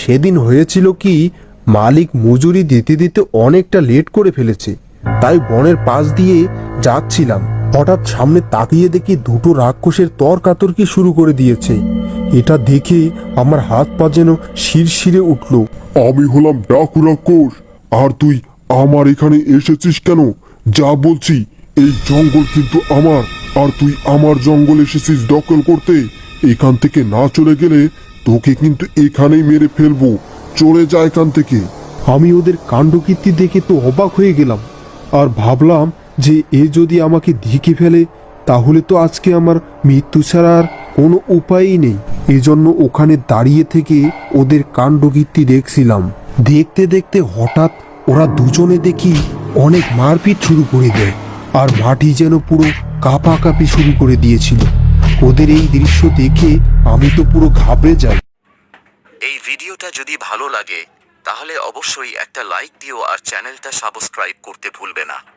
সেদিন হয়েছিল কি, মালিক মজুরি দিতে দিতে অনেকটা লেট করে ফেলেছে, তাই বনের পাশ দিয়ে যাচ্ছিলাম। হঠাৎ সামনে তাকিয়ে দেখি দুটো রাক্ষসের তর্কাতর্কি শুরু করে দিয়েছে। এটা দেখে আমার হাত পা যেন শিরশিরে উঠল। আমি হলাম ডাকু রাক্ষস, আর তুই আমার এখানে এসেছিস কেন? যা বলছি, এই জঙ্গল কিন্তু আমার, আর তুই আমার জঙ্গল এসেছিস দখল করতে। এখান থেকে না চলে গেলে তোকে কিন্তু এখানেই মেরে ফেলবো। চলে যা এখান থেকে। আমি ওদের কাণ্ডকীর্তি দেখে তো অবাক হয়ে গেলাম, আর ভাবলাম যে এ যদি আমাকে দেখে ফেলে তাহলে তো আজকে আমার মৃত্যু ছাড়া আর কোনো উপায়ই নেই। এজন্য ওখানে দাঁড়িয়ে থেকে ওদের কাণ্ডকীর্তি দেখছিলাম। দেখতে দেখতে হঠাৎ ওরা দুজনে দেখি অনেক মারপিট শুরু করে দেয়, আর মাটি যেন পুরো কাঁপাকাঁপি শুরু করে দিয়েছিল। ওদের এই দৃশ্য দেখে আমি তো পুরো ঘাবড়ে যাই। এই ভিডিওটা যদি ভালো লাগে তাহলে অবশ্যই একটা লাইক দিও আর চ্যানেলটা সাবস্ক্রাইব করতে ভুলবে না।